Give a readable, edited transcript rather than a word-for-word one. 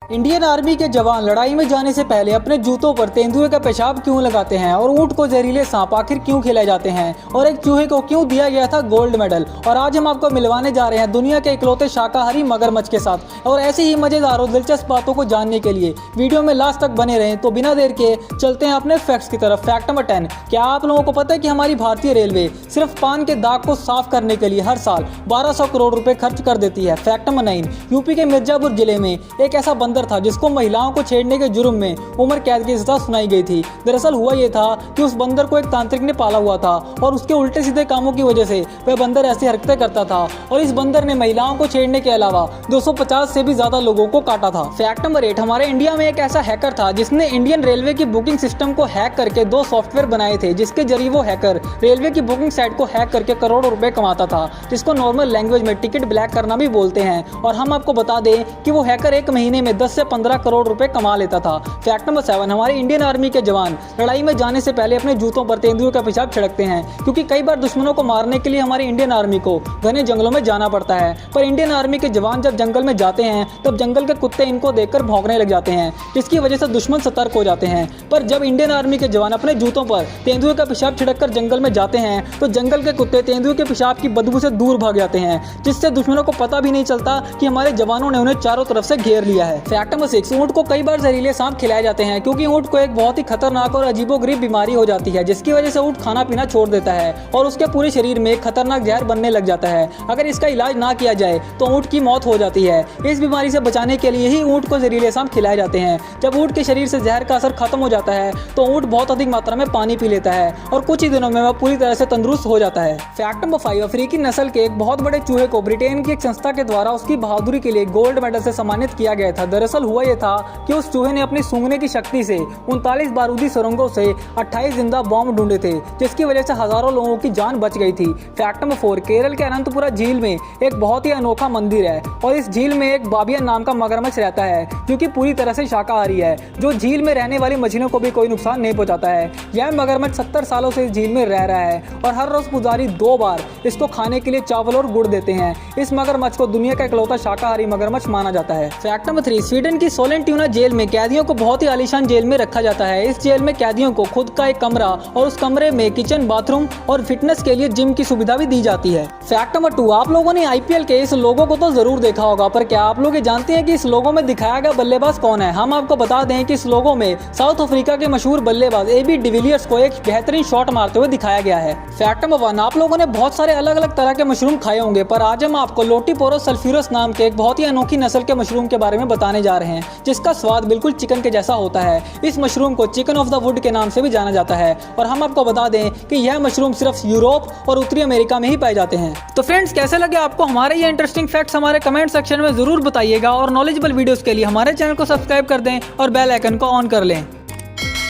Indian army के जवान लड़ाई में जाने से पहले अपने जूतों पर तेंदुए का पेशाब क्यों लगाते हैं और ऊंट को जहरीले सांप आखिर क्यों खिलाए जाते हैं और एक चूहे को क्यों दिया गया था गोल्ड मेडल। और आज हम आपको मिलवाने जा रहे हैं दुनिया के इकलौते शाकाहारी मगरमच्छ के साथ। और ऐसे ही मजेदार और दिलचस्प बातों को जानने के लिए वीडियो में लास्ट तक बने रहें। तो बिना देर के चलते हैं अपने फैक्ट्स की तरफ। फैक्ट नंबर 10, क्या आप लोगों को पता है कि हमारी भारतीय रेलवे सिर्फ पान के दाग को साफ करने के लिए हर साल 1200 करोड़ रुपए खर्च कर देती है। फैक्ट नंबर 9, यूपी के मिर्जापुर जिले में एक ऐसा बंदर था जिसको महिलाओं को छेड़ने के जुर्म में उम्र कैद की सजा सुनाई गई थी। दरअसल हुआ यह था कि उस बंदर को एक तांत्रिक ने पाला हुआ था और उसके उल्टे सीधे कामों की वजह से वह बंदर ऐसी हरकतें करता था और इस बंदर ने महिलाओं को छेड़ने के अलावा 250 से भी ज्यादा लोगों को काटा था। फैक्ट नंबर 8, हमारे इंडिया में एक ऐसा हैकर था जिसने इंडियन रेलवे की बुकिंग सिस्टम को हैक करके 2 सॉफ्टवेयर बनाए थे, जिसके जरिए वो हैकर रेलवे की बुकिंग साइट को हैक करके करोड़ों रुपए कमाता था, जिसको नॉर्मल लैंग्वेज में टिकट ब्लैक करना भी बोलते हैं। और हम आपको बता दें कि वो हैकर एक महीने में 10 से 15 करोड़ रुपए कमा लेता था। फैक्ट नंबर 7, हमारे इंडियन आर्मी के जवान लड़ाई में जाने से पहले अपने जूतों पर तेंदुए का पेशाब छिड़कते हैं, क्योंकि कई बार दुश्मनों को मारने के लिए हमारी इंडियन आर्मी को घने जंगलों में जाना पड़ता है। पर इंडियन आर्मी के जवान जब जंगल में जाते हैं तब जंगल के कुत्ते इनको देखकर भौंकने लग जाते हैं, जिसकी वजह से दुश्मन सतर्क हो जाते हैं। पर जब इंडियन आर्मी के जवान अपने जूतों पर तेंदुए का पेशाब छिड़ककर जंगल में जाते हैं तो जंगल के कुत्ते तेंदुए के पेशाब की बदबू से दूर भाग जाते हैं, जिससे दुश्मनों को पता भी नहीं चलता कि हमारे जवानों ने उन्हें चारों तरफ से घेर लिया है। फैक्ट नंबर 6, ऊंट को कई बार जहरीले सांप खिलाए जाते हैं, क्योंकि ऊंट को एक बहुत ही खतरनाक और अजीबोगरीब बीमारी हो जाती है, जिसकी वजह से ऊंट खाना पीना छोड़ देता है और उसके पूरे शरीर में खतरनाक जहर बनने लग जाता है। अगर इसका इलाज ना किया जाए तो ऊंट की मौत हो जाती है। इस बीमारी से बचाने के लिए ही ऊंट को जहरीले सांप खिलाए जाते हैं। जब ऊंट के शरीर से जहर का असर खत्म हो जाता है तो ऊंट बहुत अधिक मात्रा में पानी पी लेता है और कुछ ही दिनों में वह पूरी तरह से तंदुरुस्त हो जाता है। फैक्ट नंबर 5, अफ्रीकी नस्ल के एक बहुत बड़े चूहे को ब्रिटेन की एक संस्था के द्वारा उसकी बहादुरी के लिए गोल्ड मेडल से सम्मानित किया गया था। दरअसल हुआ यह था कि उस चूहे ने अपनी सूंघने की शक्ति से 39 बारूदी सुरंगों से 28 जिंदा बॉम्ब ढूंढे थे, जिसकी वजह से हजारों लोगों की जान बच गई थी। फैक्ट नंबर 4, केरल के अनंतपुरा झील में एक बहुत ही अनोखा मंदिर है और इस झील में एक बाबिया नाम का मगरमच्छ रहता है, जो कि पूरी तरह से शाकाहारी है, जो झील में रहने वाली मछलियों को भी कोई नुकसान नहीं पहुंचाता है। यह मगरमच्छ 70 सालों से इस झील में रह रहा है और हर रोज पुजारी 2 बार इसको खाने के लिए चावल और गुड़ देते हैं। इस मगरमच्छ को दुनिया का इकलौता शाकाहारी मगरमच्छ माना जाता है। फैक्ट नंबर 3, स्वीडन की सोलेंट्यूना जेल में कैदियों को बहुत ही आलीशान जेल में रखा जाता है। इस जेल में कैदियों को खुद का एक कमरा और उस कमरे में किचन, बाथरूम और फिटनेस के लिए जिम की सुविधा भी दी जाती है। फैक्ट नंबर 2, आप लोगों ने आईपीएल के इस लोगो को तो जरूर देखा होगा, पर क्या आप लोग ये जानते हैं कि इस लोगो में दिखाया गया बल्लेबाज कौन है? हम आपको बता दें कि इस लोगो में साउथ अफ्रीका के मशहूर बल्लेबाज एबी डिविलियर्स को एक बेहतरीन शॉट मारते हुए दिखाया गया है। फैक्ट नंबर 1, आप लोगों ने बहुत सारे अलग अलग तरह के मशरूम खाए होंगे, पर आज हम आपको लोटीपोरस सल्फ्यूरस नाम के एक बहुत ही अनोखी नस्ल के मशरूम के बारे में बताने जा रहे हैं, जिसका स्वाद बिल्कुल चिकन के जैसा होता है। इस मशरूम को चिकन ऑफ द वुड के नाम से भी जाना जाता है और हम आपको बता दें कि यह मशरूम सिर्फ यूरोप और उत्तरी अमेरिका में ही पाए जाते हैं। तो फ्रेंड्स, कैसे लगे आपको हमारे ये इंटरेस्टिंग फैक्ट्स? हमारे कमेंट सेक्शन में जरूर बताइएगा और नॉलेजेबल वीडियोस के लिए हमारे चैनल को सब्सक्राइब कर दें और बेल आइकन को ऑन कर लें।